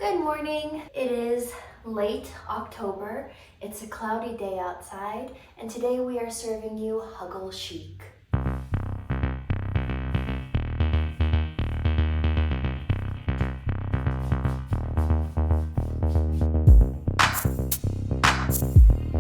Good morning. It is late October. It's a cloudy day outside, and today we are serving you Huggle Chic.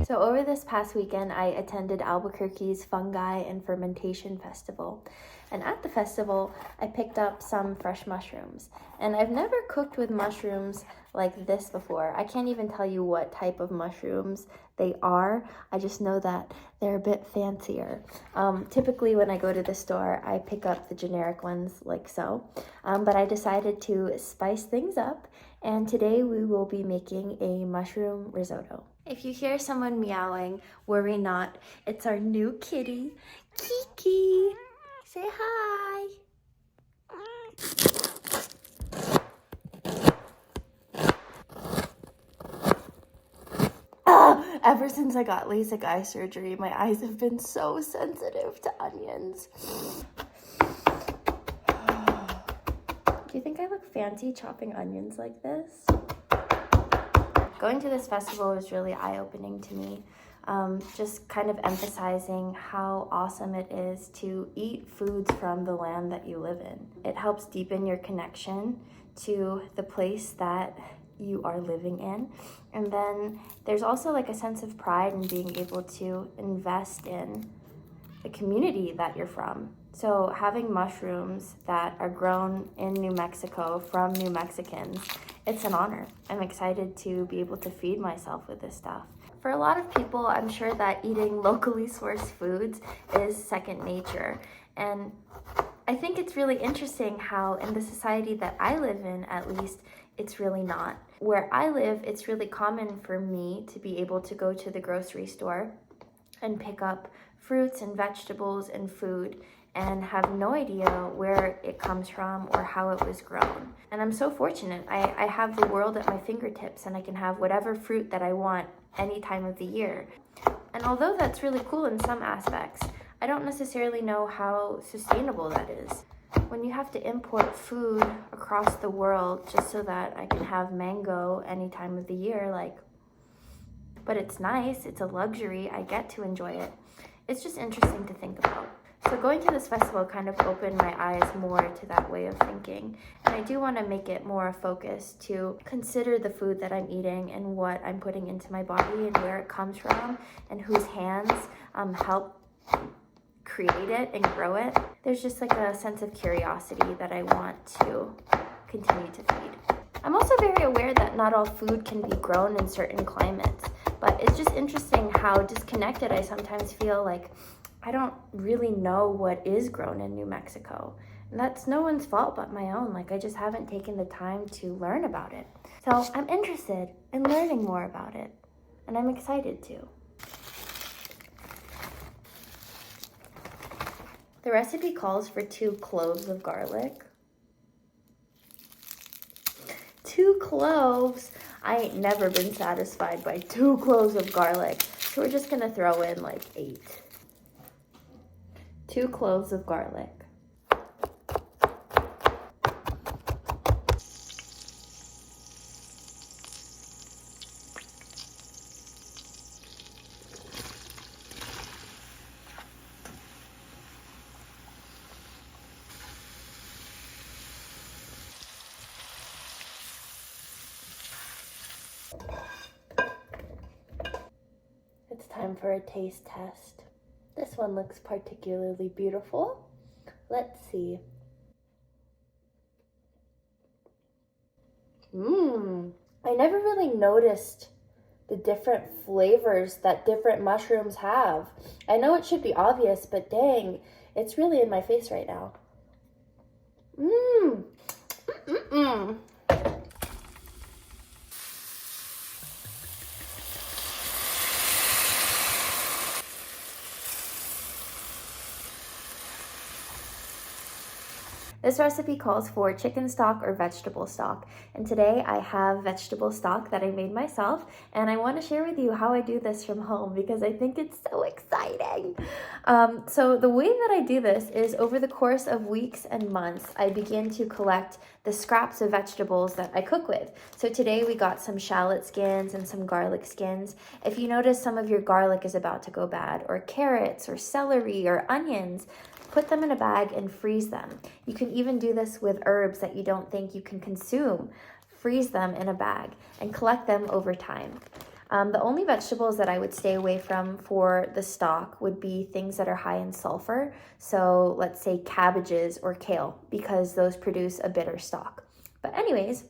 So over this past weekend, I attended Albuquerque's Fungi and Fermentation Festival. And at the festival, I picked up some fresh mushrooms. And I've never cooked with mushrooms like this before. I can't even tell you what type of mushrooms they are. I just know that they're a bit fancier. Typically when I go to the store, I pick up the generic ones like so. But I decided to spice things up. And today we will be making a mushroom risotto. If you hear someone meowing, worry not. It's our new kitty, Kiki. Say hi. Ever since I got LASIK eye surgery, my eyes have been so sensitive to onions. Do you think I look fancy chopping onions like this? Going to this festival was really eye-opening to me. Just kind of emphasizing how awesome it is to eat foods from the land that you live in. It helps deepen your connection to the place that you are living in. And then there's also like a sense of pride in being able to invest in the community that you're from. So having mushrooms that are grown in New Mexico from New Mexicans, it's an honor. I'm excited to be able to feed myself with this stuff. For a lot of people, I'm sure that eating locally sourced foods is second nature. And I think it's really interesting how in the society that I live in, at least, it's really not. Where I live, it's really common for me to be able to go to the grocery store and pick up fruits and vegetables and food and have no idea where it comes from or how it was grown. And I'm so fortunate. I have the world at my fingertips and I can have whatever fruit that I want any time of the year. And although that's really cool in some aspects, I don't necessarily know how sustainable that is. When you have to import food across the world just so that I can have mango any time of the year, but it's nice, it's a luxury, I get to enjoy it. It's just interesting to think about. So going to this festival kind of opened my eyes more to that way of thinking. And I do want to make it more a focus to consider the food that I'm eating and what I'm putting into my body and where it comes from and whose hands help create it and grow it. There's just like a sense of curiosity that I want to continue to feed. I'm also very aware that not all food can be grown in certain climates, but it's just interesting how disconnected I sometimes feel. Like I don't really know what is grown in New Mexico. And that's no one's fault but my own. I just haven't taken the time to learn about it. So I'm interested in learning more about it, and I'm excited to. The recipe calls for 2 cloves of garlic. 2 cloves? I ain't never been satisfied by 2 cloves of garlic. So we're just gonna throw in 8. 2 cloves of garlic. It's time for a taste test. This one looks particularly beautiful. Let's see. I never really noticed the different flavors that different mushrooms have. I know it should be obvious, but dang, it's really in my face right now. This recipe calls for chicken stock or vegetable stock, and today I have vegetable stock that I made myself, and I want to share with you how I do this from home because I think it's so exciting. So the way that I do this is over the course of weeks and months, I begin to collect the scraps of vegetables that I cook with. So today we got some shallot skins and some garlic skins. If you notice some of your garlic is about to go bad, or carrots or celery or onions, put them in a bag and freeze them. You can even do this with herbs that you don't think you can consume. Freeze them in a bag and collect them over time. The only vegetables that I would stay away from for the stock would be things that are high in sulfur. So let's say cabbages or kale, because those produce a bitter stock. But anyways,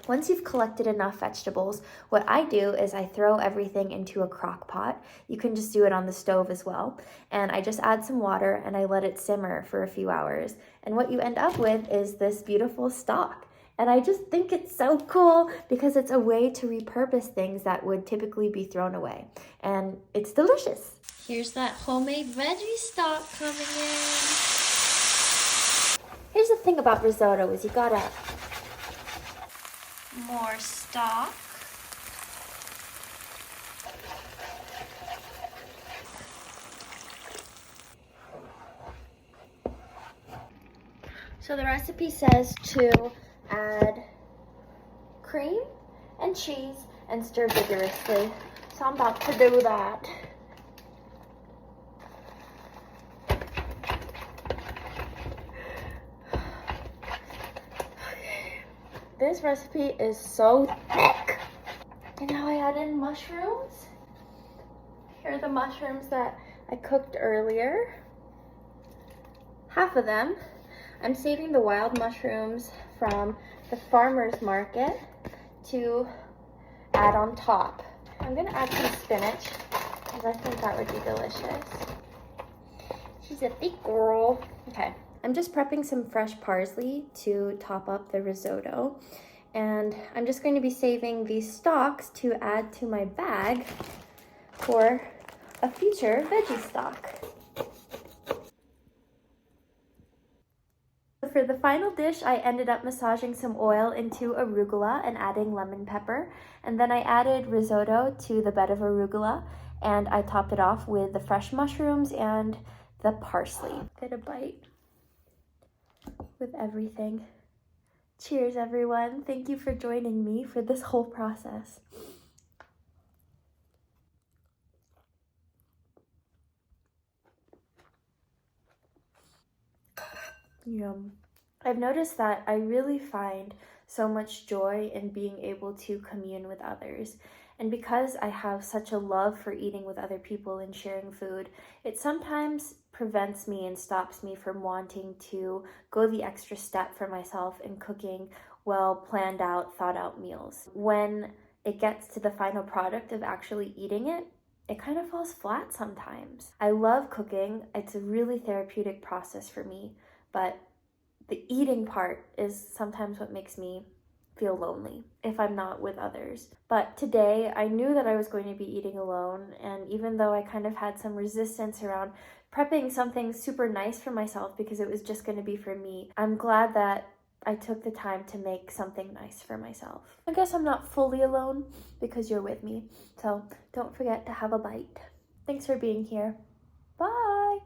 once you've collected enough vegetables, what I do is I throw everything into a crock pot. You can just do it on the stove as well. And I just add some water and I let it simmer for a few hours. And what you end up with is this beautiful stock. And I just think it's so cool because it's a way to repurpose things that would typically be thrown away. And it's delicious. Here's that homemade veggie stock coming in. Here's the thing about risotto is you gotta... More stock. So the recipe says to add cream and cheese and stir vigorously. So I'm about to do that. This recipe is so thick. And now I add in mushrooms. Here are the mushrooms that I cooked earlier. Half of them. I'm saving the wild mushrooms from the farmer's market to add on top. I'm gonna add some spinach because I think that would be delicious. She's a thick girl. Okay. I'm just prepping some fresh parsley to top up the risotto. And I'm just going to be saving these stalks to add to my bag for a future veggie stock. For the final dish, I ended up massaging some oil into arugula and adding lemon pepper. And then I added risotto to the bed of arugula and I topped it off with the fresh mushrooms and the parsley. Get a bite with everything. Cheers, everyone. Thank you for joining me for this whole process. Yum. I've noticed that I really find so much joy in being able to commune with others. And because I have such a love for eating with other people and sharing food, it sometimes prevents me and stops me from wanting to go the extra step for myself in cooking well planned out, thought out meals. When it gets to the final product of actually eating it, it kind of falls flat sometimes. I love cooking. It's a really therapeutic process for me, but the eating part is sometimes what makes me feel lonely if I'm not with others. But today I knew that I was going to be eating alone, and even though I kind of had some resistance around prepping something super nice for myself because it was just going to be for me, I'm glad that I took the time to make something nice for myself. I guess I'm not fully alone because you're with me, so don't forget to have a bite. Thanks for being here. Bye!